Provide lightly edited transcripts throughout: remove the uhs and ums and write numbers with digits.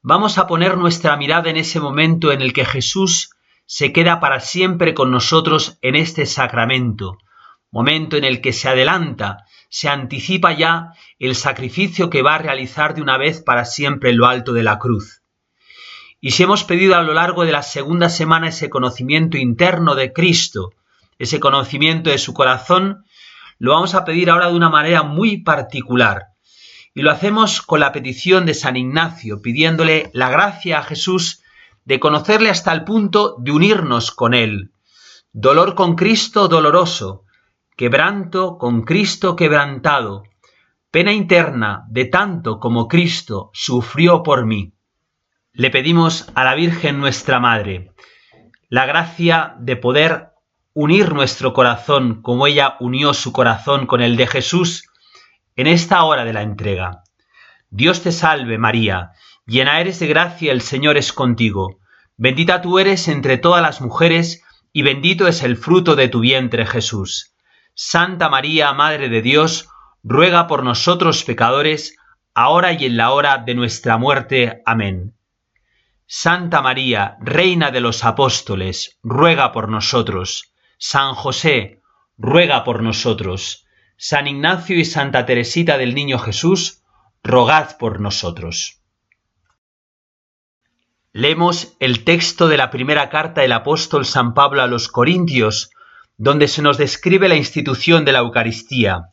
Vamos a poner nuestra mirada en ese momento en el que Jesús se queda para siempre con nosotros en este sacramento, momento en el que se adelanta, se anticipa ya el sacrificio que va a realizar de una vez para siempre en lo alto de la cruz. Y si hemos pedido a lo largo de la segunda semana ese conocimiento interno de Cristo, ese conocimiento de su corazón, lo vamos a pedir ahora de una manera muy particular. Y lo hacemos con la petición de San Ignacio, pidiéndole la gracia a Jesús de conocerle hasta el punto de unirnos con él. Dolor con Cristo doloroso, quebranto con Cristo quebrantado, pena interna de tanto como Cristo sufrió por mí. Le pedimos a la Virgen nuestra Madre la gracia de poder unir nuestro corazón como ella unió su corazón con el de Jesús en esta hora de la entrega. Dios te salve María, llena eres de gracia, el Señor es contigo. Bendita tú eres entre todas las mujeres y bendito es el fruto de tu vientre Jesús. Santa María, Madre de Dios, ruega por nosotros pecadores, ahora y en la hora de nuestra muerte. Amén. Santa María, Reina de los Apóstoles, ruega por nosotros. San José, ruega por nosotros. San Ignacio y Santa Teresita del Niño Jesús, rogad por nosotros. Leemos el texto de la primera carta del apóstol San Pablo a los Corintios, donde se nos describe la institución de la Eucaristía.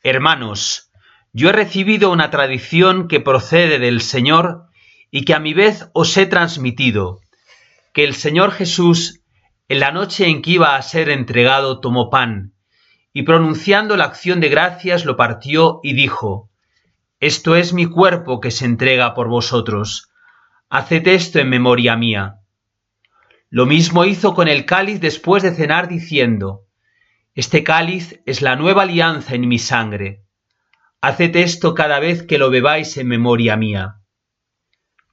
Hermanos, yo he recibido una tradición que procede del Señor y que a mi vez os he transmitido, que el Señor Jesús, en la noche en que iba a ser entregado, tomó pan, y pronunciando la acción de gracias lo partió y dijo: Esto es mi cuerpo que se entrega por vosotros. Haced esto en memoria mía. Lo mismo hizo con el cáliz después de cenar diciendo: Este cáliz es la nueva alianza en mi sangre. Haced esto cada vez que lo bebáis en memoria mía.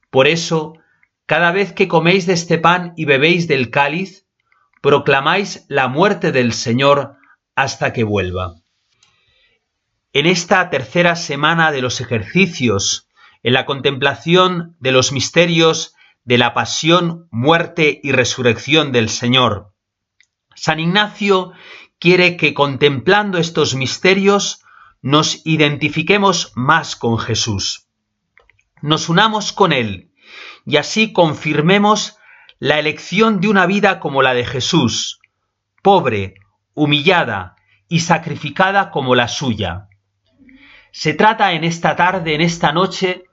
Por eso, cada vez que coméis de este pan y bebéis del cáliz, proclamáis la muerte del Señor hasta que vuelva. En esta tercera semana de los ejercicios, en la contemplación de los misterios de la pasión, muerte y resurrección del Señor, San Ignacio quiere que contemplando estos misterios nos identifiquemos más con Jesús, nos unamos con Él y así confirmemos la elección de una vida como la de Jesús, pobre, humillada y sacrificada como la suya. Se trata en esta tarde, en esta noche,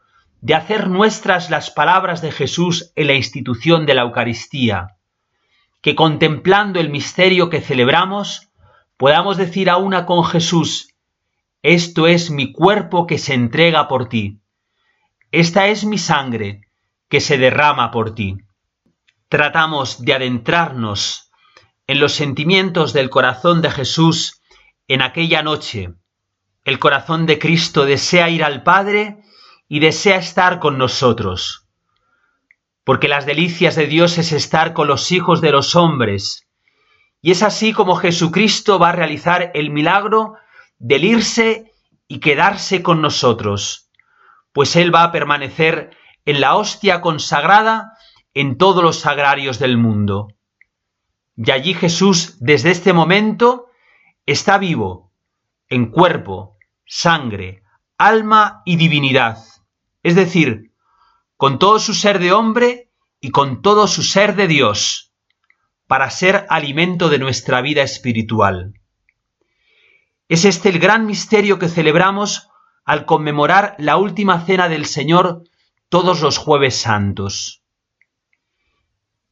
de hacer nuestras las palabras de Jesús en la institución de la Eucaristía, que contemplando el misterio que celebramos, podamos decir a una con Jesús: esto es mi cuerpo que se entrega por ti, esta es mi sangre que se derrama por ti. Tratamos de adentrarnos en los sentimientos del corazón de Jesús en aquella noche. El corazón de Cristo desea ir al Padre y desea estar con nosotros, porque las delicias de Dios es estar con los hijos de los hombres, y es así como Jesucristo va a realizar el milagro del irse y quedarse con nosotros, pues Él va a permanecer en la hostia consagrada en todos los sagrarios del mundo. Y allí Jesús, desde este momento, está vivo, en cuerpo, sangre, alma y divinidad, es decir, con todo su ser de hombre y con todo su ser de Dios, para ser alimento de nuestra vida espiritual. Es este el gran misterio que celebramos al conmemorar la última cena del Señor todos los jueves santos.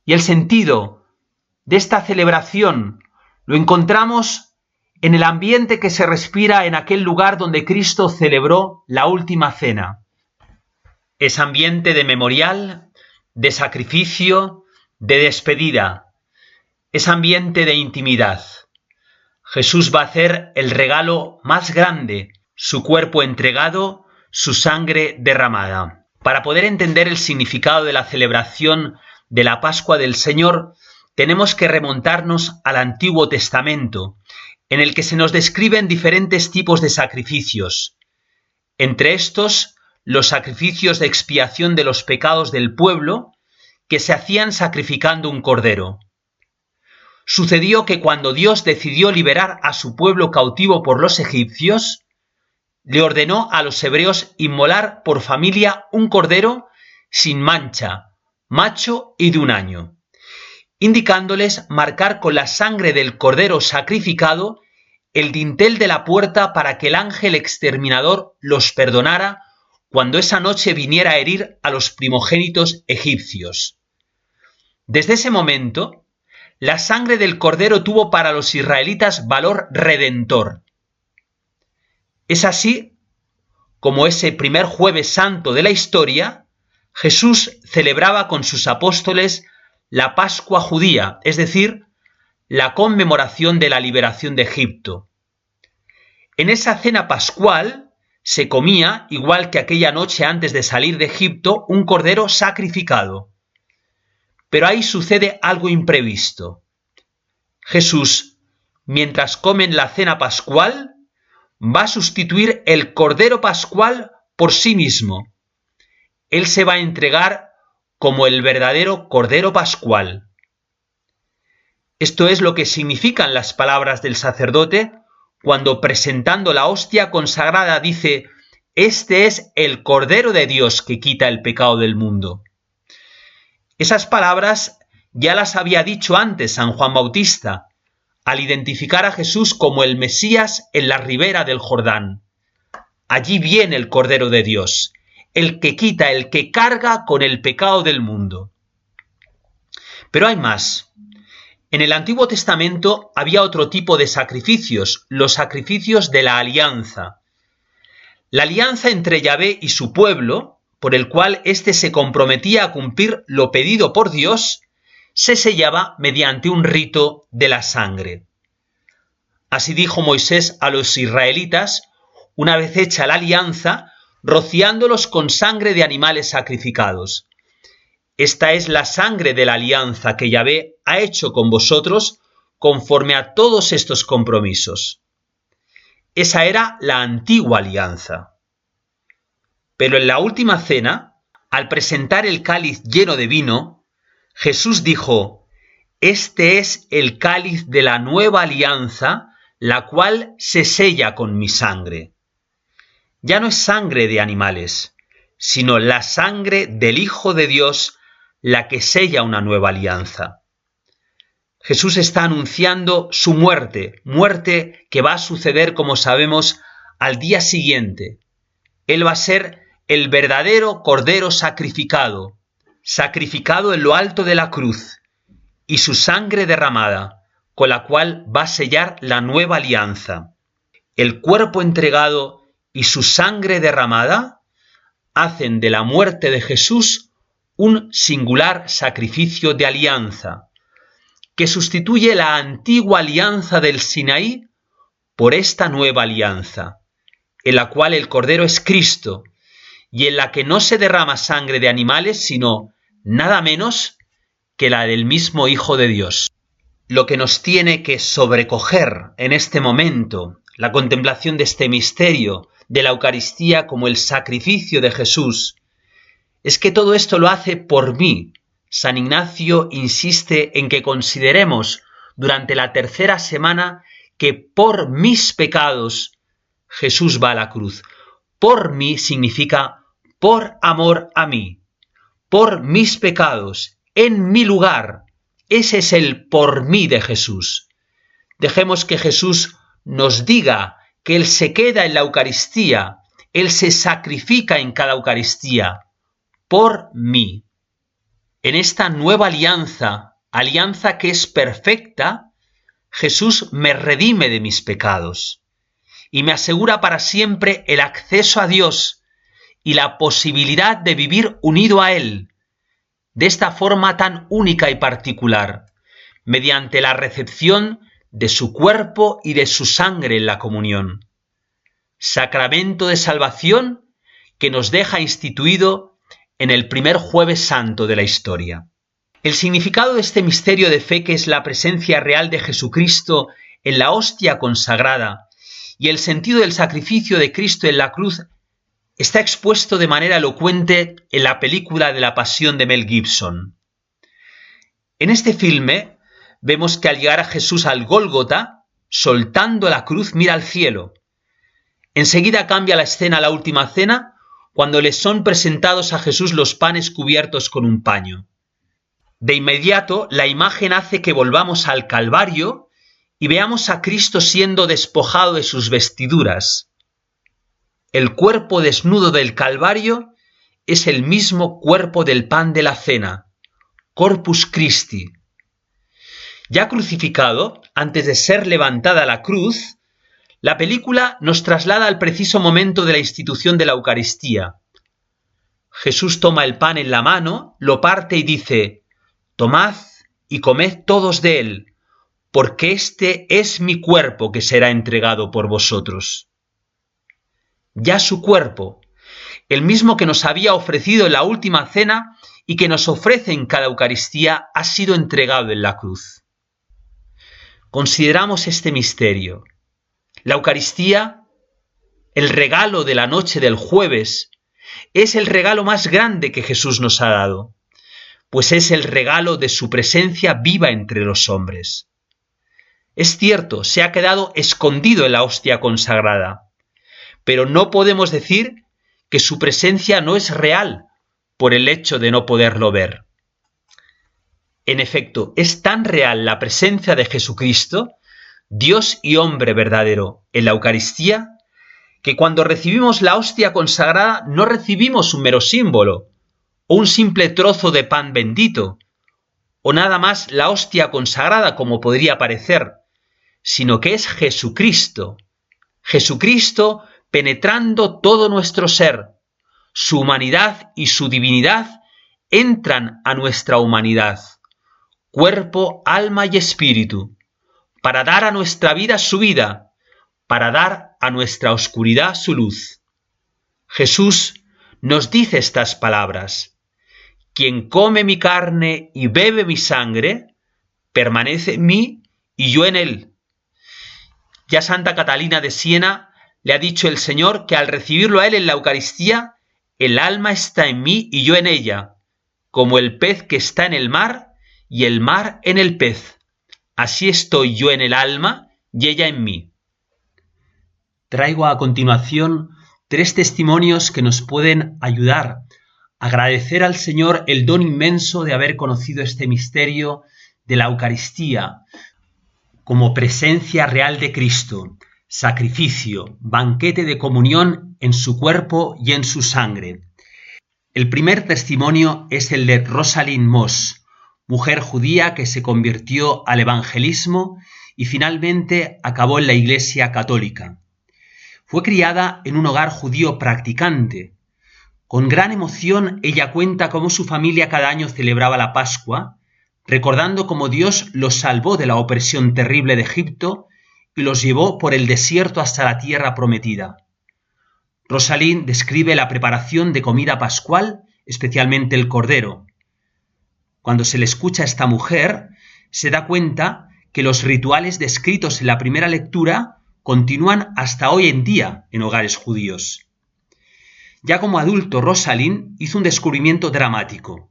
Y el sentido de esta celebración lo encontramos en el ambiente que se respira en aquel lugar donde Cristo celebró la última cena. Es ambiente de memorial, de sacrificio, de despedida. Es ambiente de intimidad. Jesús va a hacer el regalo más grande, su cuerpo entregado, su sangre derramada. Para poder entender el significado de la celebración de la Pascua del Señor, tenemos que remontarnos al Antiguo Testamento, en el que se nos describen diferentes tipos de sacrificios. Entre estos, los sacrificios de expiación de los pecados del pueblo que se hacían sacrificando un cordero. Sucedió que cuando Dios decidió liberar a su pueblo cautivo por los egipcios, le ordenó a los hebreos inmolar por familia un cordero sin mancha, macho y de 1 año, indicándoles marcar con la sangre del cordero sacrificado el dintel de la puerta para que el ángel exterminador los perdonara cuando esa noche viniera a herir a los primogénitos egipcios. Desde ese momento, la sangre del cordero tuvo para los israelitas valor redentor. Es así como ese primer jueves santo de la historia, Jesús celebraba con sus apóstoles la Pascua judía, es decir, la conmemoración de la liberación de Egipto. En esa cena pascual se comía, igual que aquella noche antes de salir de Egipto, un cordero sacrificado. Pero ahí sucede algo imprevisto. Jesús, mientras comen la cena pascual, va a sustituir el cordero pascual por sí mismo. Él se va a entregar como el verdadero cordero pascual. Esto es lo que significan las palabras del sacerdote cuando, presentando la hostia consagrada, dice: «Este es el Cordero de Dios que quita el pecado del mundo». Esas palabras ya las había dicho antes San Juan Bautista, al identificar a Jesús como el Mesías en la ribera del Jordán. Allí viene el Cordero de Dios, el que quita, el que carga con el pecado del mundo. Pero hay más. En el Antiguo Testamento había otro tipo de sacrificios, los sacrificios de la alianza. La alianza entre Yahvé y su pueblo, por el cual éste se comprometía a cumplir lo pedido por Dios, se sellaba mediante un rito de la sangre. Así dijo Moisés a los israelitas, una vez hecha la alianza, rociándolos con sangre de animales sacrificados: «Esta es la sangre de la alianza que Yahvé ha hecho con vosotros conforme a todos estos compromisos». Esa era la antigua alianza. Pero en la última cena, al presentar el cáliz lleno de vino, Jesús dijo: «Este es el cáliz de la nueva alianza, la cual se sella con mi sangre». Ya no es sangre de animales, sino la sangre del Hijo de Dios, la que sella una nueva alianza. Jesús está anunciando su muerte que va a suceder, como sabemos, al día siguiente. Él va a ser el verdadero Cordero sacrificado en lo alto de la cruz, y su sangre derramada, con la cual va a sellar la nueva alianza. El cuerpo entregado y su sangre derramada hacen de la muerte de Jesús un singular sacrificio de alianza, que sustituye la antigua alianza del Sinaí por esta nueva alianza, en la cual el Cordero es Cristo, y en la que no se derrama sangre de animales, sino nada menos que la del mismo Hijo de Dios. Lo que nos tiene que sobrecoger en este momento, la contemplación de este misterio de la Eucaristía como el sacrificio de Jesús, es que todo esto lo hace por mí. San Ignacio insiste en que consideremos durante la tercera semana que por mis pecados Jesús va a la cruz. Por mí significa por amor a mí, por mis pecados, en mi lugar. Ese es el por mí de Jesús. Dejemos que Jesús nos diga que Él se queda en la Eucaristía, Él se sacrifica en cada Eucaristía, por mí. En esta nueva alianza, alianza que es perfecta, Jesús me redime de mis pecados y me asegura para siempre el acceso a Dios y la posibilidad de vivir unido a Él, de esta forma tan única y particular, mediante la recepción de su cuerpo y de su sangre en la comunión. Sacramento de salvación que nos deja instituido en el primer jueves santo de la historia. El significado de este misterio de fe, que es la presencia real de Jesucristo en la hostia consagrada, y el sentido del sacrificio de Cristo en la cruz, está expuesto de manera elocuente en la película de la Pasión de Mel Gibson. En este filme vemos que al llegar a Jesús al Gólgota, soltando la cruz, mira al cielo. Enseguida cambia la escena a la última cena, cuando le son presentados a Jesús los panes cubiertos con un paño. De inmediato, la imagen hace que volvamos al Calvario y veamos a Cristo siendo despojado de sus vestiduras. El cuerpo desnudo del Calvario es el mismo cuerpo del pan de la cena, Corpus Christi. Ya crucificado, antes de ser levantada la cruz, la película nos traslada al preciso momento de la institución de la Eucaristía. Jesús toma el pan en la mano, lo parte y dice: «Tomad y comed todos de él, porque este es mi cuerpo que será entregado por vosotros». Ya su cuerpo, el mismo que nos había ofrecido en la última cena y que nos ofrece en cada Eucaristía, ha sido entregado en la cruz. Consideramos este misterio. La Eucaristía, el regalo de la noche del jueves, es el regalo más grande que Jesús nos ha dado, pues es el regalo de su presencia viva entre los hombres. Es cierto, se ha quedado escondido en la hostia consagrada, pero no podemos decir que su presencia no es real por el hecho de no poderlo ver. En efecto, es tan real la presencia de Jesucristo, Dios y hombre verdadero, en la Eucaristía, que cuando recibimos la hostia consagrada no recibimos un mero símbolo, o un simple trozo de pan bendito, o nada más la hostia consagrada como podría parecer, sino que es Jesucristo, Jesucristo penetrando todo nuestro ser. Su humanidad y su divinidad entran a nuestra humanidad, cuerpo, alma y espíritu, para dar a nuestra vida su vida, para dar a nuestra oscuridad su luz. Jesús nos dice estas palabras: «Quien come mi carne y bebe mi sangre, permanece en mí y yo en él». Ya Santa Catalina de Siena le ha dicho el Señor que al recibirlo a él en la Eucaristía, el alma está en mí y yo en ella, como el pez que está en el mar y el mar en el pez. Así estoy yo en el alma y ella en mí. Traigo a continuación 3 testimonios que nos pueden ayudar a agradecer al Señor el don inmenso de haber conocido este misterio de la Eucaristía como presencia real de Cristo, sacrificio, banquete de comunión en su cuerpo y en su sangre. El primer testimonio es el de Rosalind Moss, mujer judía que se convirtió al evangelismo y finalmente acabó en la Iglesia Católica. Fue criada en un hogar judío practicante. Con gran emoción ella cuenta cómo su familia cada año celebraba la Pascua, recordando cómo Dios los salvó de la opresión terrible de Egipto y los llevó por el desierto hasta la tierra prometida. Rosalind describe la preparación de comida pascual, especialmente el cordero. Cuando se le escucha a esta mujer, se da cuenta que los rituales descritos en la primera lectura continúan hasta hoy en día en hogares judíos. Ya como adulto, Rosalind hizo un descubrimiento dramático.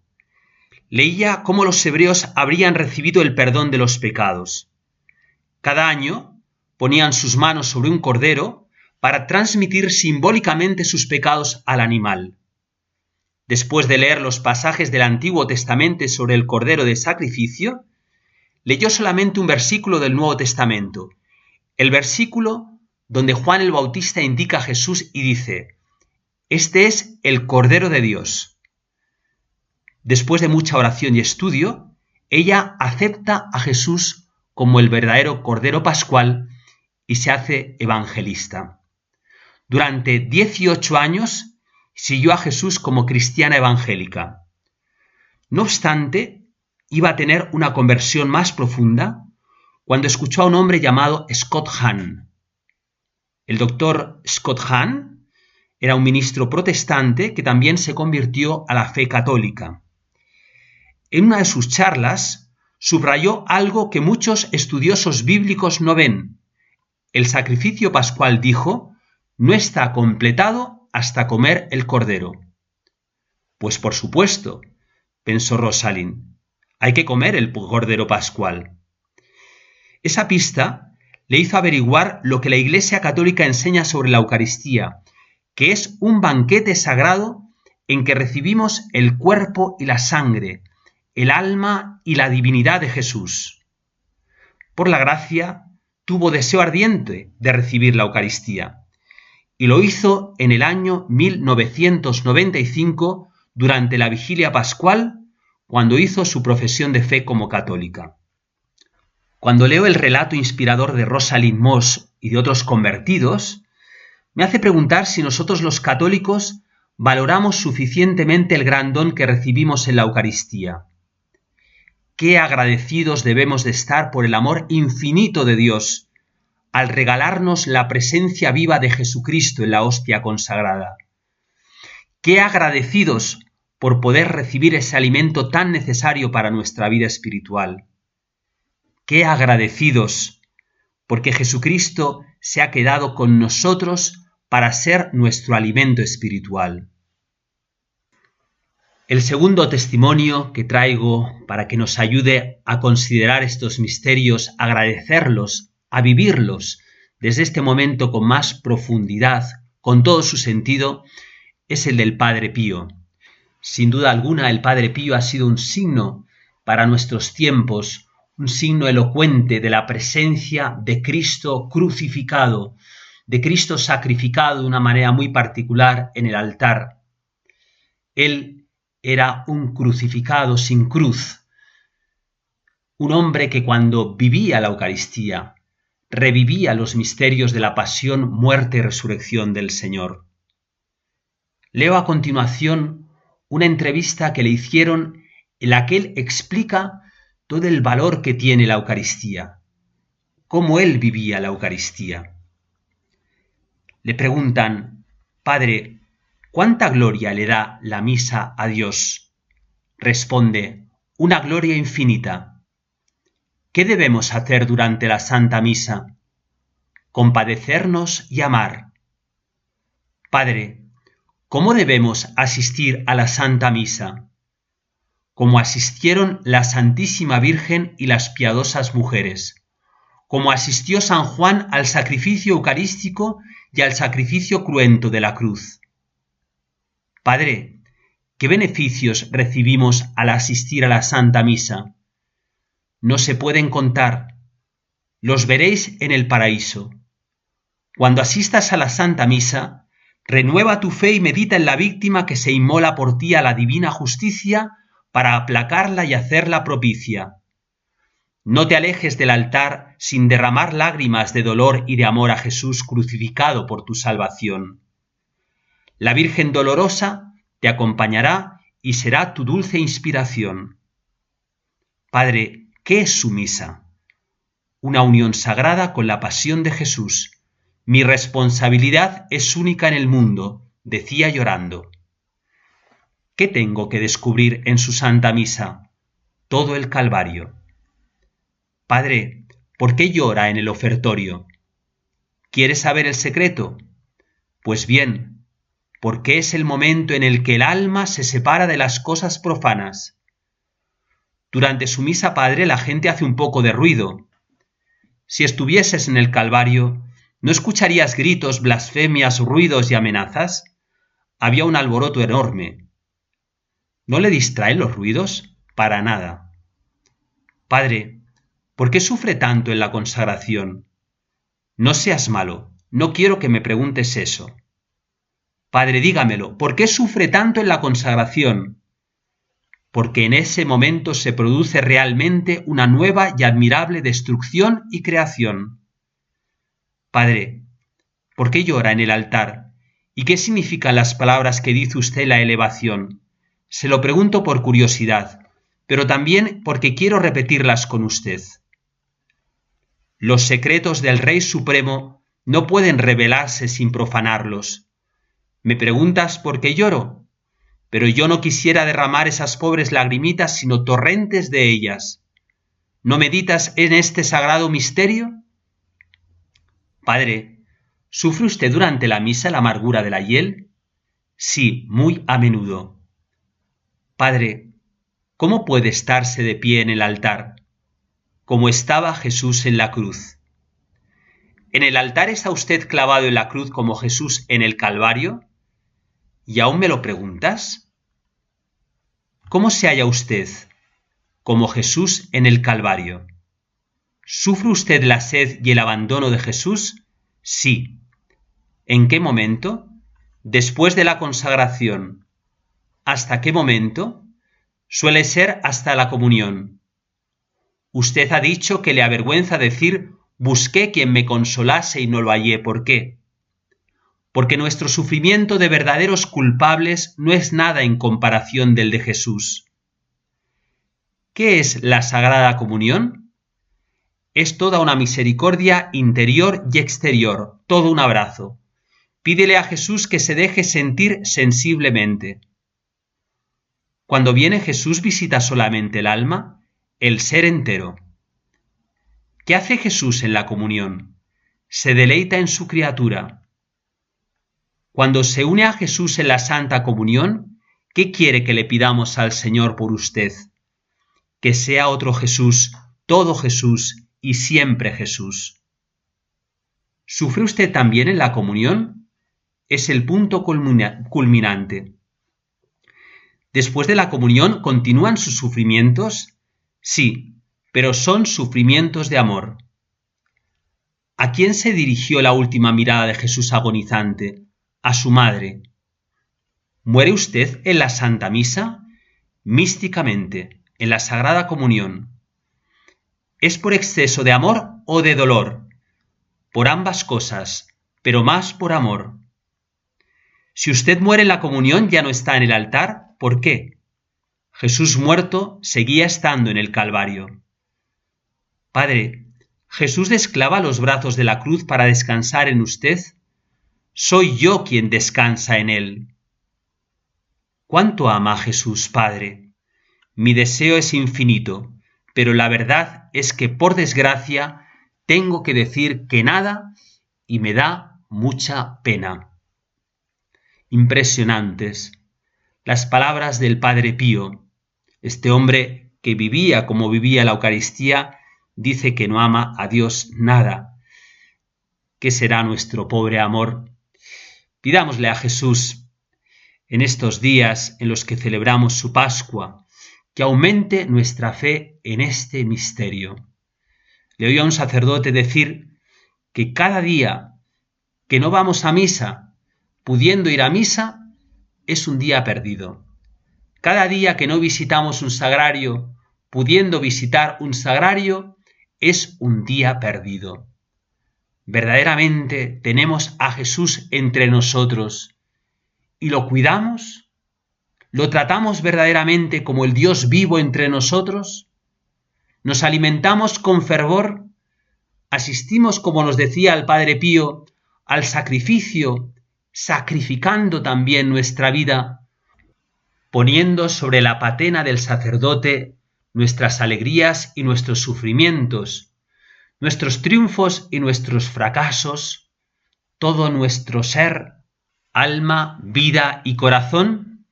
Leía cómo los hebreos habrían recibido el perdón de los pecados. Cada año ponían sus manos sobre un cordero para transmitir simbólicamente sus pecados al animal. Después de leer los pasajes del Antiguo Testamento sobre el cordero de sacrificio, leyó solamente un versículo del Nuevo Testamento, el versículo donde Juan el Bautista indica a Jesús y dice: «Este es el Cordero de Dios». Después de mucha oración y estudio, ella acepta a Jesús como el verdadero Cordero Pascual y se hace evangelista. Durante 18 años siguió a Jesús como cristiana evangélica. No obstante, iba a tener una conversión más profunda cuando escuchó a un hombre llamado Scott Hahn. El doctor Scott Hahn era un ministro protestante que también se convirtió a la fe católica. En una de sus charlas subrayó algo que muchos estudiosos bíblicos no ven. El sacrificio pascual, dijo, no está completado hasta comer el cordero. Pues por supuesto, pensó Rosalind, hay que comer el cordero pascual. Esa pista le hizo averiguar lo que la Iglesia Católica enseña sobre la Eucaristía, que es un banquete sagrado en que recibimos el cuerpo y la sangre, el alma y la divinidad de Jesús. Por la gracia, tuvo deseo ardiente de recibir la Eucaristía, y lo hizo en el año 1995 durante la Vigilia Pascual, cuando hizo su profesión de fe como católica. Cuando leo el relato inspirador de Rosalind Moss y de otros convertidos, me hace preguntar si nosotros los católicos valoramos suficientemente el gran don que recibimos en la Eucaristía. Qué agradecidos debemos de estar por el amor infinito de Dios al regalarnos la presencia viva de Jesucristo en la hostia consagrada. Qué agradecidos por poder recibir ese alimento tan necesario para nuestra vida espiritual. Qué agradecidos porque Jesucristo se ha quedado con nosotros para ser nuestro alimento espiritual. El segundo testimonio que traigo para que nos ayude a considerar estos misterios, a agradecerlos, a vivirlos desde este momento con más profundidad, con todo su sentido, es el del Padre Pío. Sin duda alguna, el Padre Pío ha sido un signo para nuestros tiempos, un signo elocuente de la presencia de Cristo crucificado, de Cristo sacrificado de una manera muy particular en el altar. Él era un crucificado sin cruz, un hombre que cuando vivía la Eucaristía, revivía los misterios de la pasión, muerte y resurrección del Señor. Leo a continuación una entrevista que le hicieron en la que él explica todo el valor que tiene la Eucaristía, cómo él vivía la Eucaristía. Le preguntan: Padre, ¿cuánta gloria le da la misa a Dios? Responde: una gloria infinita. ¿Qué debemos hacer durante la Santa Misa? Compadecernos y amar. Padre, ¿cómo debemos asistir a la Santa Misa? Como asistieron la Santísima Virgen y las piadosas mujeres, como asistió San Juan al sacrificio eucarístico y al sacrificio cruento de la cruz. Padre, ¿qué beneficios recibimos al asistir a la Santa Misa? No se pueden contar. Los veréis en el paraíso. Cuando asistas a la Santa Misa, renueva tu fe y medita en la víctima que se inmola por ti a la divina justicia para aplacarla y hacerla propicia. No te alejes del altar sin derramar lágrimas de dolor y de amor a Jesús crucificado por tu salvación. La Virgen dolorosa te acompañará y será tu dulce inspiración. Padre, ¿qué es su misa? Una unión sagrada con la pasión de Jesús. Mi responsabilidad es única en el mundo, decía llorando. ¿Qué tengo que descubrir en su Santa Misa? Todo el Calvario. Padre, ¿por qué llora en el ofertorio? ¿Quieres saber el secreto? Pues bien, porque es el momento en el que el alma se separa de las cosas profanas. Durante su misa, Padre, la gente hace un poco de ruido. Si estuvieses en el Calvario, ¿no escucharías gritos, blasfemias, ruidos y amenazas? Había un alboroto enorme. ¿No le distraen los ruidos? Para nada. Padre, ¿por qué sufre tanto en la consagración? No seas malo, no quiero que me preguntes eso. Padre, dígamelo, ¿por qué sufre tanto en la consagración? Porque en ese momento se produce realmente una nueva y admirable destrucción y creación. Padre, ¿por qué llora en el altar? ¿Y qué significan las palabras que dice usted en la elevación? Se lo pregunto por curiosidad, pero también porque quiero repetirlas con usted. Los secretos del Rey Supremo no pueden revelarse sin profanarlos. ¿Me preguntas por qué lloro? Pero yo no quisiera derramar esas pobres lagrimitas, sino torrentes de ellas. ¿No meditas en este sagrado misterio? Padre, ¿sufre usted durante la misa la amargura de la hiel? Sí, muy a menudo. Padre, ¿cómo puede estarse de pie en el altar, como estaba Jesús en la cruz? ¿En el altar está usted clavado en la cruz como Jesús en el Calvario? ¿Y aún me lo preguntas? ¿Cómo se halla usted, como Jesús en el Calvario? ¿Sufre usted la sed y el abandono de Jesús? Sí. ¿En qué momento? Después de la consagración. ¿Hasta qué momento? Suele ser hasta la comunión. Usted ha dicho que le avergüenza decir busqué quien me consolase y no lo hallé. ¿Por qué? Porque nuestro sufrimiento de verdaderos culpables no es nada en comparación del de Jesús. ¿Qué es la Sagrada Comunión? Es toda una misericordia interior y exterior, todo un abrazo. Pídele a Jesús que se deje sentir sensiblemente. Cuando viene Jesús visita solamente el alma, el ser entero. ¿Qué hace Jesús en la comunión? Se deleita en su criatura. Cuando se une a Jesús en la Santa Comunión, ¿qué quiere que le pidamos al Señor por usted? Que sea otro Jesús, todo Jesús y siempre Jesús. ¿Sufre usted también en la comunión? Es el punto culminante. ¿Después de la comunión continúan sus sufrimientos? Sí, pero son sufrimientos de amor. ¿A quién se dirigió la última mirada de Jesús agonizante? A su madre. ¿Muere usted en la Santa Misa? Místicamente, en la Sagrada Comunión. ¿Es por exceso de amor o de dolor? Por ambas cosas, pero más por amor. Si usted muere en la comunión ya no está en el altar, ¿por qué? Jesús muerto seguía estando en el Calvario. Padre, ¿Jesús desclava los brazos de la cruz para descansar en usted? Soy yo quien descansa en él. ¿Cuánto ama a Jesús, Padre? Mi deseo es infinito, pero la verdad es que, por desgracia, tengo que decir que nada y me da mucha pena. Impresionantes las palabras del Padre Pío. Este hombre que vivía como vivía la Eucaristía dice que no ama a Dios nada. ¿Qué será nuestro pobre amor? Pidámosle a Jesús en estos días en los que celebramos su Pascua, que aumente nuestra fe en este misterio. Le oí a un sacerdote decir que cada día que no vamos a misa, pudiendo ir a misa, es un día perdido. Cada día que no visitamos un sagrario, pudiendo visitar un sagrario, es un día perdido. ¿Verdaderamente tenemos a Jesús entre nosotros y lo cuidamos? ¿Lo tratamos verdaderamente como el Dios vivo entre nosotros? ¿Nos alimentamos con fervor? ¿Asistimos, como nos decía el Padre Pío, al sacrificio, sacrificando también nuestra vida, poniendo sobre la patena del sacerdote nuestras alegrías y nuestros sufrimientos, nuestros triunfos y nuestros fracasos, todo nuestro ser, alma, vida y corazón?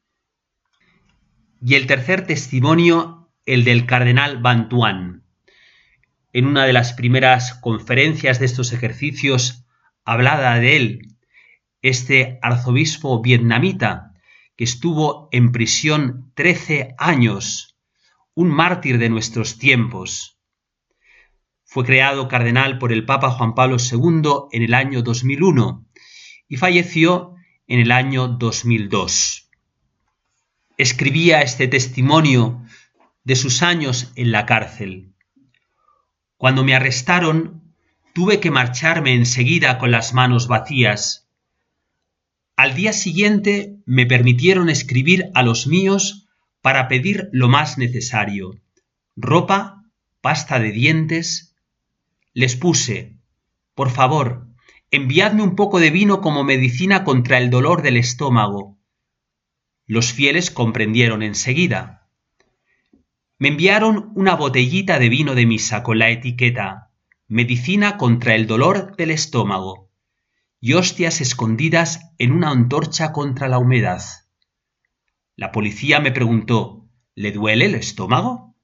Y el tercer testimonio, el del cardenal Bantuan. En una de las primeras conferencias de estos ejercicios, hablaba de él, este arzobispo vietnamita, que estuvo en prisión 13 años, un mártir de nuestros tiempos. Fue creado cardenal por el Papa Juan Pablo II en el año 2001 y falleció en el año 2002. Escribía este testimonio de sus años en la cárcel. Cuando me arrestaron, tuve que marcharme enseguida con las manos vacías. Al día siguiente me permitieron escribir a los míos para pedir lo más necesario: ropa, pasta de dientes. Les puse: por favor, enviadme un poco de vino como medicina contra el dolor del estómago. Los fieles comprendieron enseguida. Me enviaron una botellita de vino de misa con la etiqueta: medicina contra el dolor del estómago. y hostias escondidas en una antorcha contra la humedad. La policía me preguntó: ¿le duele el estómago?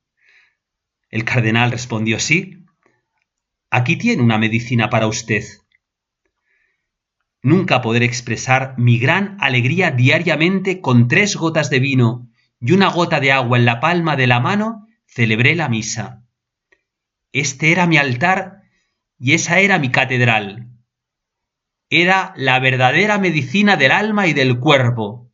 El cardenal respondió: sí. Aquí tiene una medicina para usted. Nunca podré expresar mi gran alegría diariamente. Con 3 gotas de vino y una gota de agua en la palma de la mano, celebré la misa. Este era mi altar y esa era mi catedral. Era la verdadera medicina del alma y del cuerpo,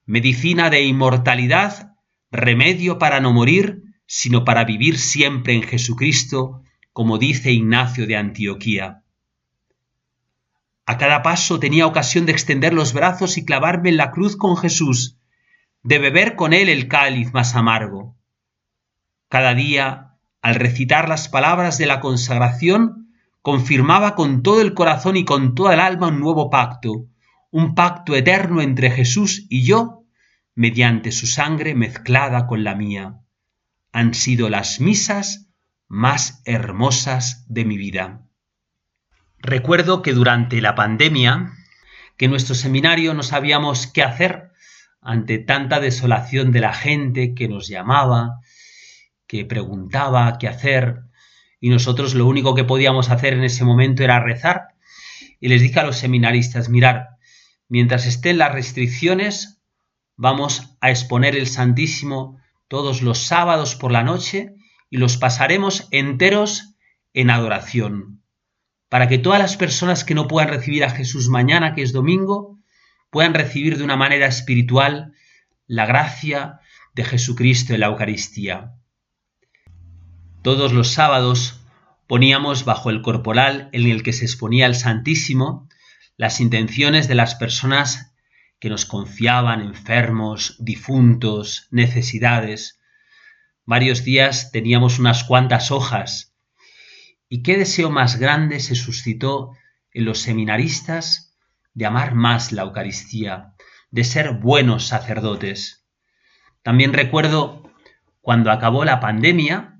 medicina de inmortalidad, remedio para no morir, sino para vivir siempre en Jesucristo, como dice Ignacio de Antioquía. A cada paso tenía ocasión de extender los brazos y clavarme en la cruz con Jesús, de beber con él el cáliz más amargo. Cada día, al recitar las palabras de la consagración, confirmaba con todo el corazón y con toda el alma un nuevo pacto, un pacto eterno entre Jesús y yo, mediante su sangre mezclada con la mía. Han sido las misas más hermosas de mi vida. Recuerdo que durante la pandemia, que en nuestro seminario no sabíamos qué hacer ante tanta desolación de la gente que nos llamaba, que preguntaba qué hacer, y nosotros lo único que podíamos hacer en ese momento era rezar. Y les dije a los seminaristas: mirad, mientras estén las restricciones, vamos a exponer el Santísimo todos los sábados por la noche y los pasaremos enteros en adoración, para que todas las personas que no puedan recibir a Jesús mañana, que es domingo, puedan recibir de una manera espiritual la gracia de Jesucristo en la Eucaristía. Todos los sábados poníamos bajo el corporal en el que se exponía el Santísimo las intenciones de las personas que nos confiaban, enfermos, difuntos, necesidades. Varios días teníamos unas cuantas hojas. ¿Y qué deseo más grande se suscitó en los seminaristas de amar más la Eucaristía, de ser buenos sacerdotes? También recuerdo cuando acabó la pandemia,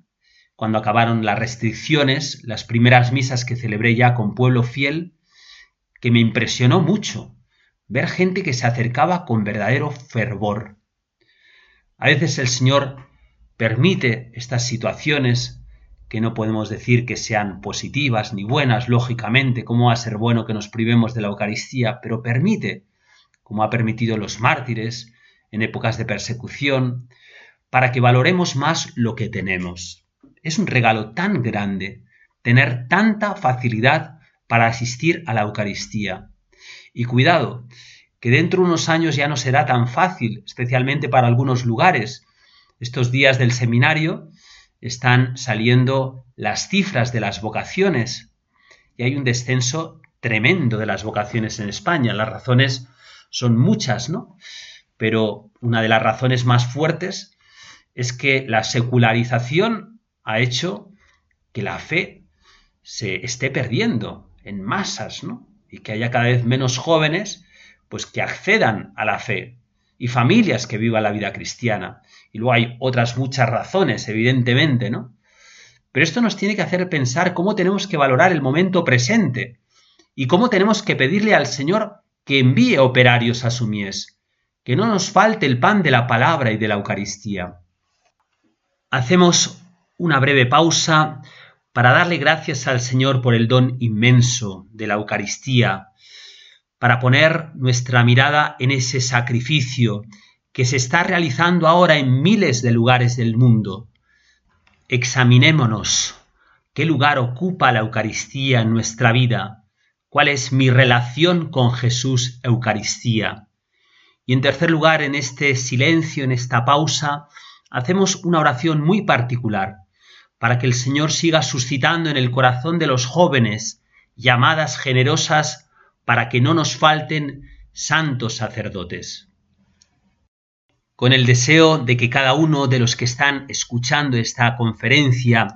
cuando acabaron las restricciones, las primeras misas que celebré ya con pueblo fiel, que me impresionó mucho ver gente que se acercaba con verdadero fervor. A veces el Señor permite estas situaciones que no podemos decir que sean positivas ni buenas, lógicamente. ¿Cómo va a ser bueno que nos privemos de la Eucaristía? Pero permite, como ha permitido los mártires en épocas de persecución, para que valoremos más lo que tenemos. Es un regalo tan grande tener tanta facilidad para asistir a la Eucaristía. Y cuidado, que dentro de unos años ya no será tan fácil, especialmente para algunos lugares. Estos días del seminario están saliendo las cifras de las vocaciones y hay un descenso tremendo de las vocaciones en España. Las razones son muchas, ¿no? Pero una de las razones más fuertes es que la secularización ha hecho que la fe se esté perdiendo en masas, ¿no? Y que haya cada vez menos jóvenes pues que accedan a la fe y familias que vivan la vida cristiana. Y luego hay otras muchas razones, evidentemente, ¿no? Pero esto nos tiene que hacer pensar cómo tenemos que valorar el momento presente y cómo tenemos que pedirle al Señor que envíe operarios a su mies, que no nos falte el pan de la palabra y de la Eucaristía. Hacemos una breve pausa para darle gracias al Señor por el don inmenso de la Eucaristía, para poner nuestra mirada en ese sacrificio que se está realizando ahora en miles de lugares del mundo. Examinémonos qué lugar ocupa la Eucaristía en nuestra vida, cuál es mi relación con Jesús Eucaristía. Y en tercer lugar, en este silencio, en esta pausa, hacemos una oración muy particular para que el Señor siga suscitando en el corazón de los jóvenes llamadas generosas para que no nos falten santos sacerdotes. Con el deseo de que cada uno de los que están escuchando esta conferencia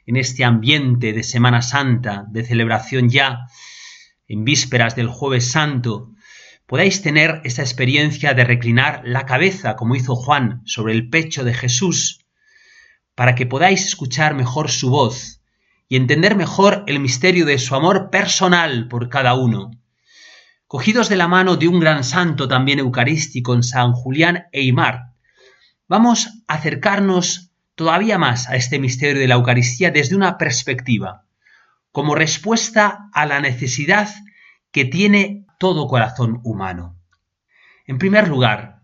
en este ambiente de Semana Santa, de celebración ya en vísperas del Jueves Santo, podáis tener esa experiencia de reclinar la cabeza, como hizo Juan, sobre el pecho de Jesús, para que podáis escuchar mejor su voz y entender mejor el misterio de su amor personal por cada uno, Cogidos de la mano de un gran santo también eucarístico, San Julián Aymar, vamos a acercarnos todavía más a este misterio de la Eucaristía desde una perspectiva, como respuesta a la necesidad que tiene todo corazón humano. En primer lugar,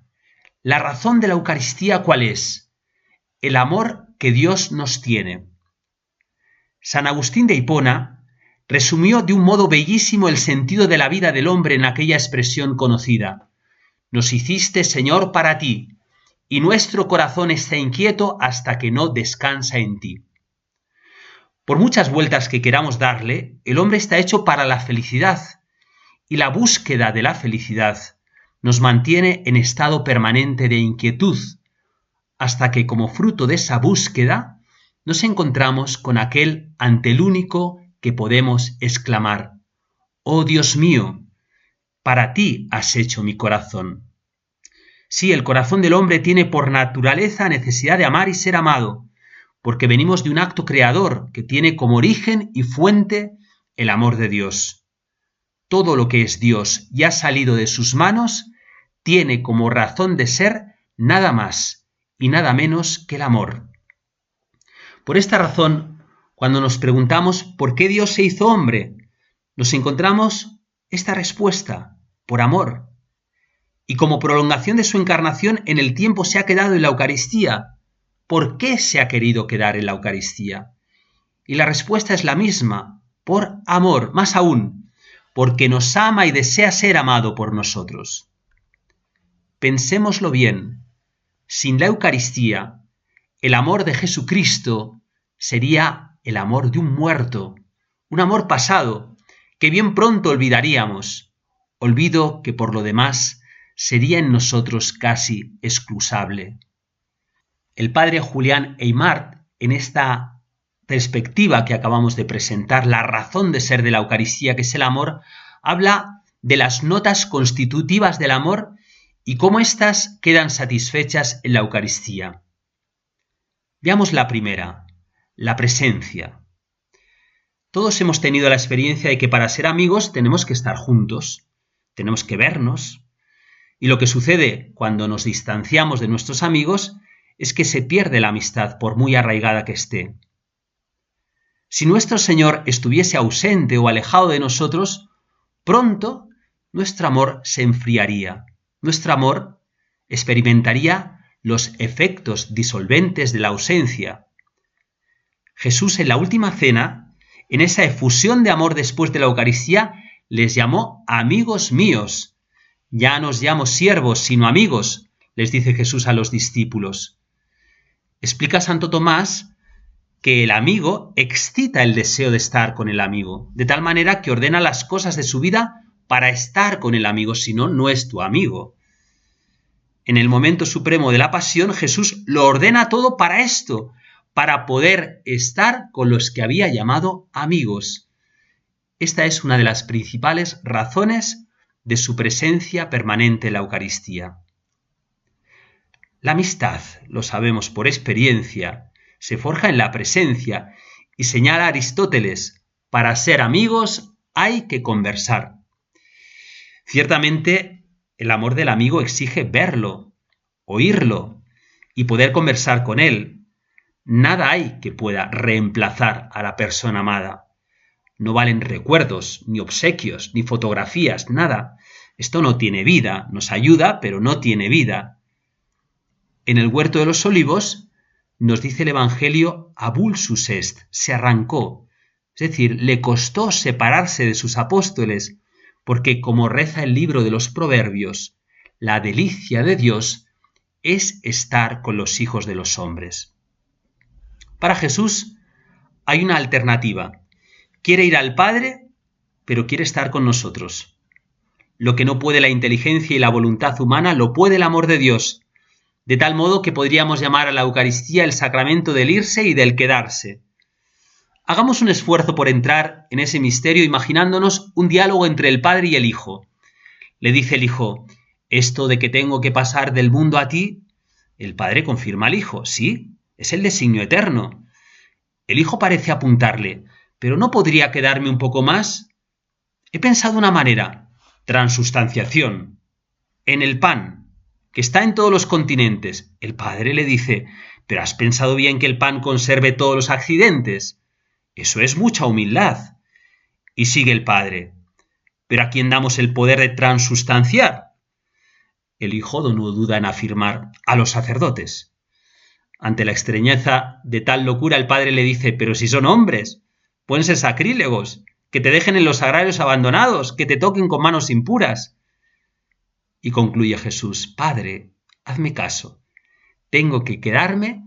la razón de la Eucaristía, ¿cuál es? El amor que Dios nos tiene. San Agustín de Hipona resumió de un modo bellísimo el sentido de la vida del hombre en aquella expresión conocida: nos hiciste, Señor, para ti, y nuestro corazón está inquieto hasta que no descansa en ti. Por muchas vueltas que queramos darle, el hombre está hecho para la felicidad, y la búsqueda de la felicidad nos mantiene en estado permanente de inquietud, hasta que como fruto de esa búsqueda nos encontramos con aquel ante el único que podemos exclamar: «Oh Dios mío, para ti has hecho mi corazón». Sí, el corazón del hombre tiene por naturaleza necesidad de amar y ser amado, porque venimos de un acto creador que tiene como origen y fuente el amor de Dios. Todo lo que es Dios y ha salido de sus manos tiene como razón de ser nada más y nada menos que el amor. Por esta razón, cuando nos preguntamos por qué Dios se hizo hombre, nos encontramos esta respuesta: por amor. Y como prolongación de su encarnación en el tiempo se ha quedado en la Eucaristía. ¿Por qué se ha querido quedar en la Eucaristía? Y la respuesta es la misma: por amor, más aún, porque nos ama y desea ser amado por nosotros. Pensémoslo bien, sin la Eucaristía, el amor de Jesucristo sería el amor de un muerto, un amor pasado, que bien pronto olvidaríamos, olvido que por lo demás sería en nosotros casi excusable. El padre Julián Aymar, en esta perspectiva que acabamos de presentar, la razón de ser de la Eucaristía, que es el amor, habla de las notas constitutivas del amor y cómo éstas quedan satisfechas en la Eucaristía. Veamos la primera, la presencia. Todos hemos tenido la experiencia de que para ser amigos tenemos que estar juntos, tenemos que vernos, y lo que sucede cuando nos distanciamos de nuestros amigos es que se pierde la amistad por muy arraigada que esté. Si nuestro Señor estuviese ausente o alejado de nosotros, pronto nuestro amor se enfriaría, nuestro amor experimentaría los efectos disolventes de la ausencia. Jesús en la última cena, en esa efusión de amor después de la Eucaristía, les llamó amigos míos. Ya no os llamo siervos, sino amigos, les dice Jesús a los discípulos. Explica Santo Tomás que el amigo excita el deseo de estar con el amigo, de tal manera que ordena las cosas de su vida para estar con el amigo, si no, no es tu amigo. En el momento supremo de la pasión, Jesús lo ordena todo para esto, para poder estar con los que había llamado amigos. Esta es una de las principales razones de su presencia permanente en la Eucaristía. La amistad, lo sabemos por experiencia, se forja en la presencia y señala Aristóteles: para ser amigos hay que conversar. Ciertamente, el amor del amigo exige verlo, oírlo y poder conversar con él. Nada hay que pueda reemplazar a la persona amada. No valen recuerdos, ni obsequios, ni fotografías, nada. Esto no tiene vida, nos ayuda, pero no tiene vida. En el huerto de los olivos nos dice el Evangelio: abulsus est, se arrancó. Es decir, le costó separarse de sus apóstoles, porque como reza el libro de los Proverbios, la delicia de Dios es estar con los hijos de los hombres. Para Jesús hay una alternativa. Quiere ir al Padre, pero quiere estar con nosotros. Lo que no puede la inteligencia y la voluntad humana, lo puede el amor de Dios, de tal modo que podríamos llamar a la Eucaristía el sacramento del irse y del quedarse. Hagamos un esfuerzo por entrar en ese misterio imaginándonos un diálogo entre el Padre y el Hijo. Le dice el Hijo: esto de que tengo que pasar del mundo a ti, el Padre confirma al Hijo: sí, es el designio eterno. El Hijo parece apuntarle: ¿pero no podría quedarme un poco más? He pensado una manera. Transustanciación. En el pan, que está en todos los continentes. El Padre le dice: ¿pero has pensado bien que el pan conserve todos los accidentes? Eso es mucha humildad. Y sigue el Padre: ¿pero a quién damos el poder de transustanciar? El Hijo no duda en afirmar: a los sacerdotes. Ante la extrañeza de tal locura, el Padre le dice: pero si son hombres, pueden ser sacrílegos, que te dejen en los sagrarios abandonados, que te toquen con manos impuras. Y concluye Jesús: Padre, hazme caso, tengo que quedarme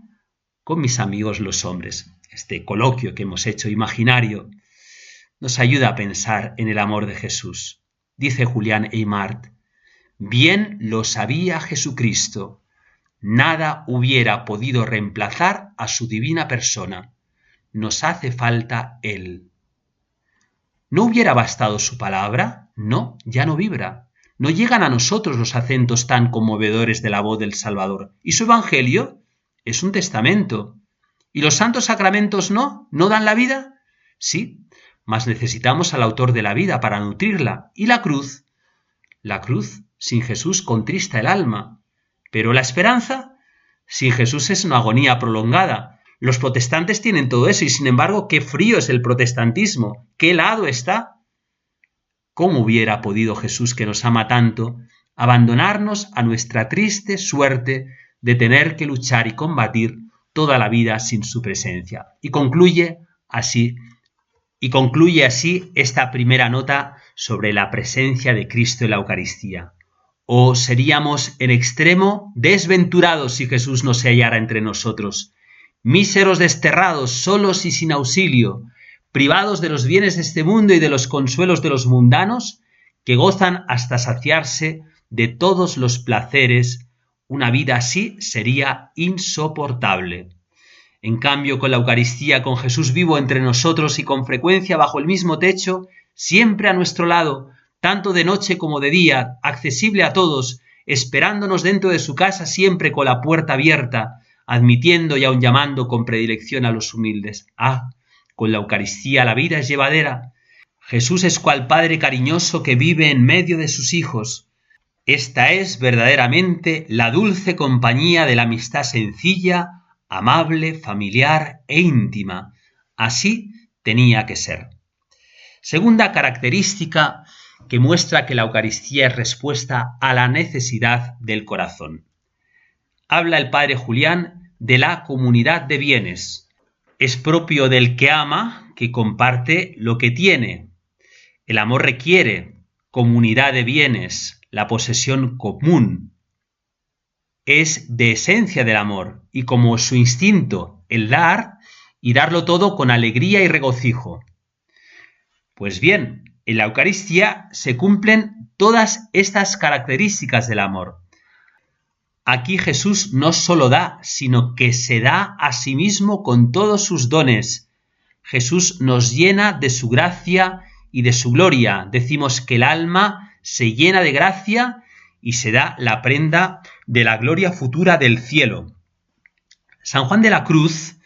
con mis amigos los hombres. Este coloquio que hemos hecho imaginario nos ayuda a pensar en el amor de Jesús. Dice Julián Eymard: bien lo sabía Jesucristo, nada hubiera podido reemplazar a su divina persona. Nos hace falta Él. ¿No hubiera bastado su palabra? No, ya no vibra. No llegan a nosotros los acentos tan conmovedores de la voz del Salvador. ¿Y su Evangelio? Es un testamento. ¿Y los santos sacramentos no? ¿No dan la vida? Sí, mas necesitamos al autor de la vida para nutrirla. ¿Y la cruz? La cruz, sin Jesús, contrista el alma. ¿Pero la esperanza? Sin Jesús es una agonía prolongada. Los protestantes tienen todo eso y, sin embargo, qué frío es el protestantismo, qué helado está. ¿Cómo hubiera podido Jesús, que nos ama tanto, abandonarnos a nuestra triste suerte de tener que luchar y combatir toda la vida sin su presencia? Y concluye así esta primera nota sobre la presencia de Cristo en la Eucaristía. Oh, seríamos en extremo desventurados si Jesús no se hallara entre nosotros, míseros, desterrados, solos y sin auxilio, privados de los bienes de este mundo y de los consuelos de los mundanos, que gozan hasta saciarse de todos los placeres. Una vida así sería insoportable. En cambio, con la Eucaristía, con Jesús vivo entre nosotros y con frecuencia bajo el mismo techo, siempre a nuestro lado, tanto de noche como de día, accesible a todos, esperándonos dentro de su casa siempre con la puerta abierta, admitiendo y aun llamando con predilección a los humildes. Ah, con la Eucaristía la vida es llevadera. Jesús es cual Padre cariñoso que vive en medio de sus hijos. Esta es verdaderamente la dulce compañía de la amistad sencilla, amable, familiar e íntima. Así tenía que ser. Segunda característica que muestra que la Eucaristía es respuesta a la necesidad del corazón. Habla el Padre Julián de la comunidad de bienes. Es propio del que ama que comparte lo que tiene. El amor requiere comunidad de bienes, la posesión común. Es de esencia del amor y como su instinto el dar y darlo todo con alegría y regocijo. Pues bien, en la Eucaristía se cumplen todas estas características del amor. Aquí Jesús no solo da, sino que se da a sí mismo con todos sus dones. Jesús nos llena de su gracia y de su gloria. Decimos que el alma se llena de gracia y se da la prenda de la gloria futura del cielo. San Juan de la Cruz,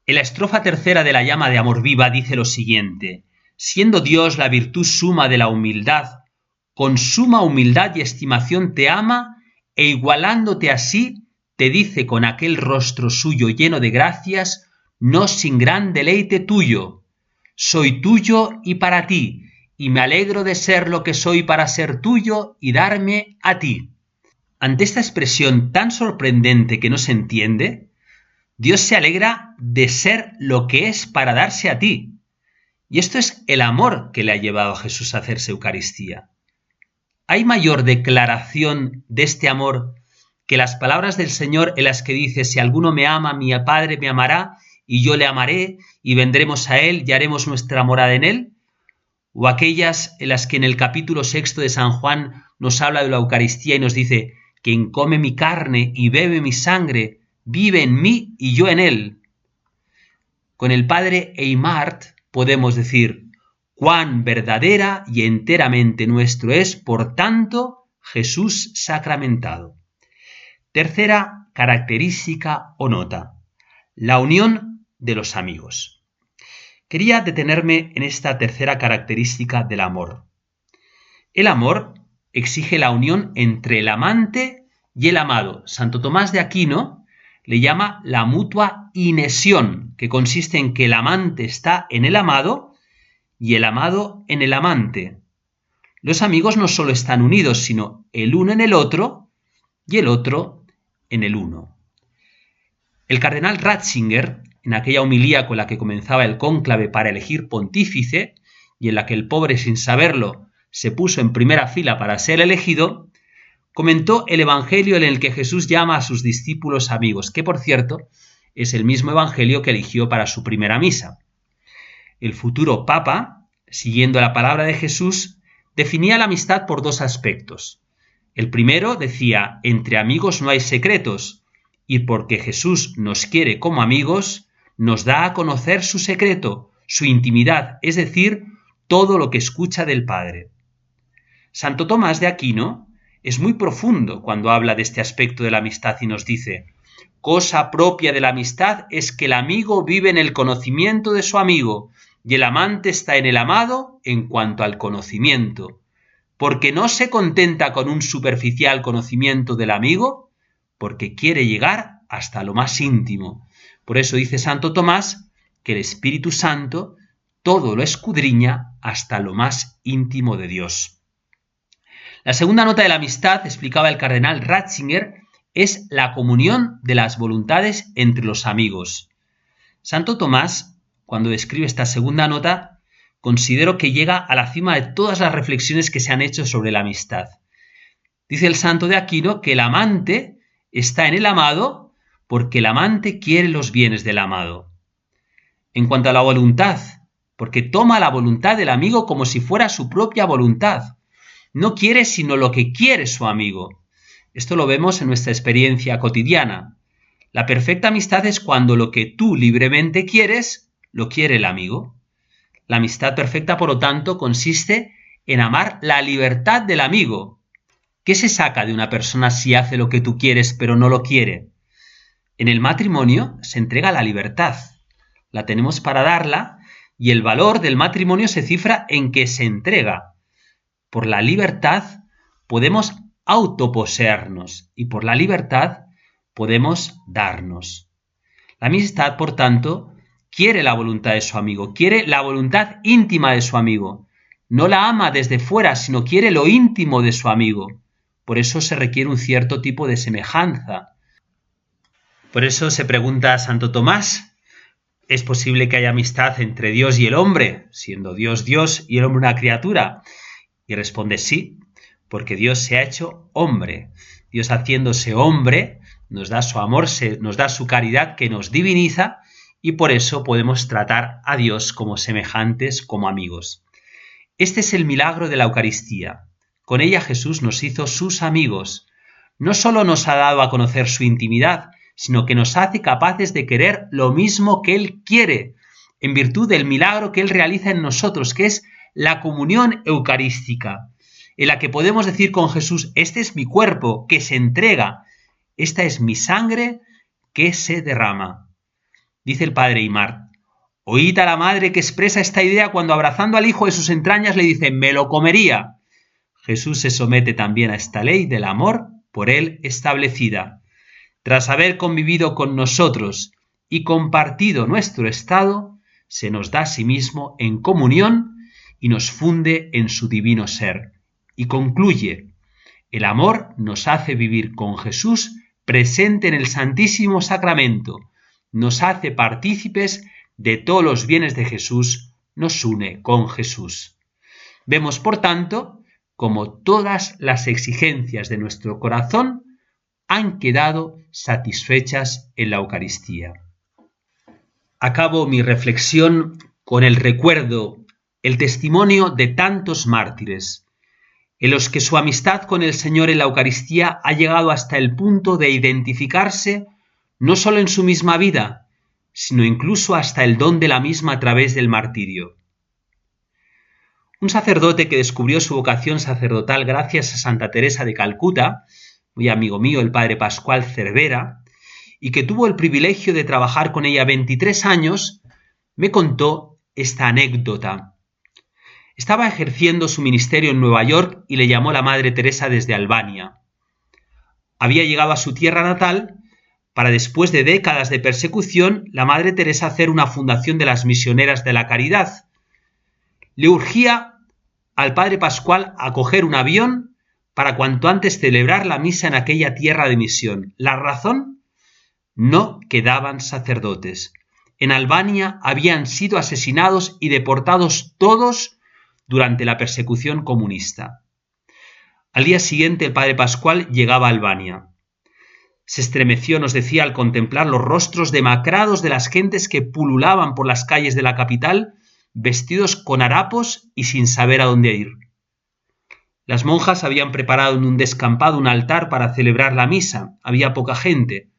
en la estrofa tercera de la llama de amor viva, dice lo siguiente: siendo Dios la virtud suma de la humildad, con suma humildad y estimación te ama, e igualándote así, te dice con aquel rostro suyo lleno de gracias, no sin gran deleite tuyo: soy tuyo y para ti, y me alegro de ser lo que soy para ser tuyo y darme a ti. Ante esta expresión tan sorprendente que no se entiende, Dios se alegra de ser lo que es para darse a ti. Y esto es el amor que le ha llevado a Jesús a hacerse Eucaristía. ¿Hay mayor declaración de este amor que las palabras del Señor en las que dice: si alguno me ama, mi Padre me amará, y yo le amaré, y vendremos a Él y haremos nuestra morada en Él? ¿O aquellas en las que en el capítulo 6 de San Juan nos habla de la Eucaristía y nos dice: quien come mi carne y bebe mi sangre, vive en mí y yo en él? Con el Padre Eymard podemos decir: cuán verdadera y enteramente nuestro es, por tanto, Jesús sacramentado. Tercera característica o nota: la unión de los amigos. Quería detenerme en esta tercera característica del amor. El amor exige la unión entre el amante y el amado. Santo Tomás de Aquino le llama la mutua inesión, que consiste en que el amante está en el amado y el amado en el amante. Los amigos no solo están unidos, sino el uno en el otro y el otro en el uno. El cardenal Ratzinger, en aquella homilía con la que comenzaba el cónclave para elegir pontífice, y en la que el pobre, sin saberlo, se puso en primera fila para ser elegido, comentó el evangelio en el que Jesús llama a sus discípulos amigos, que por cierto es el mismo evangelio que eligió para su primera misa. El futuro papa, siguiendo la palabra de Jesús, definía la amistad por dos aspectos. El primero decía: entre amigos no hay secretos, y porque Jesús nos quiere como amigos, nos da a conocer su secreto, su intimidad, es decir, todo lo que escucha del Padre. Santo Tomás de Aquino es muy profundo cuando habla de este aspecto de la amistad y nos dice: cosa propia de la amistad es que el amigo vive en el conocimiento de su amigo y el amante está en el amado en cuanto al conocimiento, porque no se contenta con un superficial conocimiento del amigo, porque quiere llegar hasta lo más íntimo. Por eso dice Santo Tomás que el Espíritu Santo todo lo escudriña hasta lo más íntimo de Dios. La segunda nota de la amistad, explicaba el cardenal Ratzinger, es la comunión de las voluntades entre los amigos. Santo Tomás, cuando describe esta segunda nota, considero que llega a la cima de todas las reflexiones que se han hecho sobre la amistad. Dice el santo de Aquino que el amante está en el amado porque el amante quiere los bienes del amado. En cuanto a la voluntad, porque toma la voluntad del amigo como si fuera su propia voluntad. No quiere sino lo que quiere su amigo. Esto lo vemos en nuestra experiencia cotidiana. La perfecta amistad es cuando lo que tú libremente quieres, lo quiere el amigo. La amistad perfecta, por lo tanto, consiste en amar la libertad del amigo. ¿Qué se saca de una persona si hace lo que tú quieres pero no lo quiere? En el matrimonio se entrega la libertad. La tenemos para darla y el valor del matrimonio se cifra en que se entrega. Por la libertad podemos autoposeernos y por la libertad podemos darnos. La amistad, por tanto, quiere la voluntad de su amigo, quiere la voluntad íntima de su amigo. No la ama desde fuera, sino quiere lo íntimo de su amigo. Por eso se requiere un cierto tipo de semejanza. Por eso se pregunta a Santo Tomás: ¿es posible que haya amistad entre Dios y el hombre, siendo Dios Dios y el hombre una criatura? Y responde sí, porque Dios se ha hecho hombre. Dios, haciéndose hombre, nos da su amor, nos da su caridad que nos diviniza, y por eso podemos tratar a Dios como semejantes, como amigos. Este es el milagro de la Eucaristía. Con ella Jesús nos hizo sus amigos. No solo nos ha dado a conocer su intimidad, sino que nos hace capaces de querer lo mismo que Él quiere, en virtud del milagro que Él realiza en nosotros, que es la comunión eucarística, en la que podemos decir con Jesús: este es mi cuerpo que se entrega, esta es mi sangre que se derrama. Dice el padre Aymar: oíd a la madre que expresa esta idea cuando, abrazando al hijo de sus entrañas, le dice: me lo comería. Jesús se somete también a esta ley del amor por él establecida. Tras haber convivido con nosotros y compartido nuestro estado, se nos da a sí mismo en comunión y nos funde en su divino ser. Y concluye: el amor nos hace vivir con Jesús presente en el Santísimo Sacramento, nos hace partícipes de todos los bienes de Jesús, nos une con Jesús. Vemos, por tanto, como todas las exigencias de nuestro corazón han quedado satisfechas en la Eucaristía. Acabo mi reflexión con el recuerdo, el testimonio de tantos mártires, en los que su amistad con el Señor en la Eucaristía ha llegado hasta el punto de identificarse no solo en su misma vida, sino incluso hasta el don de la misma a través del martirio. Un sacerdote que descubrió su vocación sacerdotal gracias a Santa Teresa de Calcuta, muy amigo mío, el padre Pascual Cervera, y que tuvo el privilegio de trabajar con ella 23 años, me contó esta anécdota. Estaba ejerciendo su ministerio en Nueva York y le llamó la Madre Teresa desde Albania. Había llegado a su tierra natal para, después de décadas de persecución, la Madre Teresa hacer una fundación de las misioneras de la caridad. Le urgía al Padre Pascual a coger un avión para cuanto antes celebrar la misa en aquella tierra de misión. ¿La razón? No quedaban sacerdotes. En Albania habían sido asesinados y deportados todos durante la persecución comunista. Al día siguiente el Padre Pascual llegaba a Albania. Se estremeció, nos decía, al contemplar los rostros demacrados de las gentes que pululaban por las calles de la capital, vestidos con harapos y sin saber a dónde ir. Las monjas habían preparado en un descampado un altar para celebrar la misa. Había poca gente.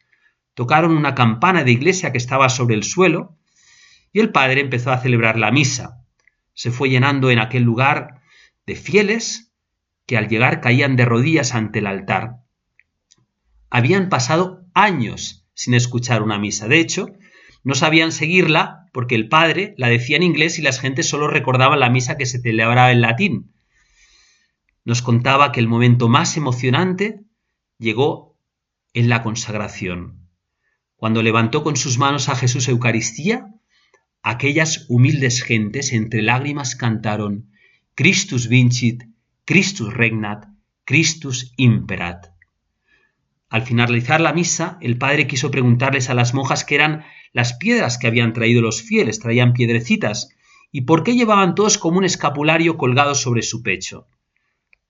Tocaron una campana de iglesia que estaba sobre el suelo y el padre empezó a celebrar la misa. Se fue llenando en aquel lugar de fieles que al llegar caían de rodillas ante el altar. Habían pasado años sin escuchar una misa. De hecho, no sabían seguirla porque el padre la decía en inglés y las gentes solo recordaban la misa que se celebraba en latín. Nos contaba que el momento más emocionante llegó en la consagración. Cuando levantó con sus manos a Jesús Eucaristía, aquellas humildes gentes entre lágrimas cantaron Christus vincit, Christus regnat, Christus imperat. Al finalizar la misa, el padre quiso preguntarles a las monjas qué eran las piedras que habían traído los fieles, traían piedrecitas, y por qué llevaban todos como un escapulario colgado sobre su pecho.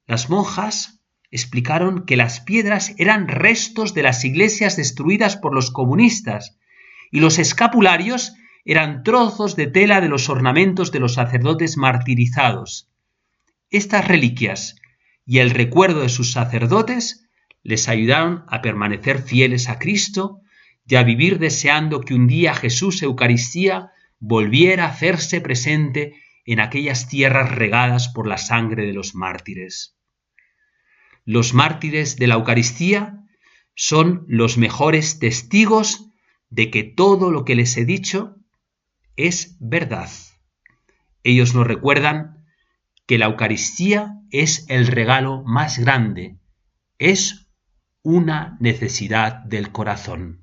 Las monjas explicaron que las piedras eran restos de las iglesias destruidas por los comunistas y los escapularios eran trozos de tela de los ornamentos de los sacerdotes martirizados. Estas reliquias y el recuerdo de sus sacerdotes les ayudaron a permanecer fieles a Cristo y a vivir deseando que un día Jesús Eucaristía volviera a hacerse presente en aquellas tierras regadas por la sangre de los mártires. Los mártires de la Eucaristía son los mejores testigos de que todo lo que les he dicho es verdad. Ellos nos recuerdan que la Eucaristía es el regalo más grande, es una necesidad del corazón.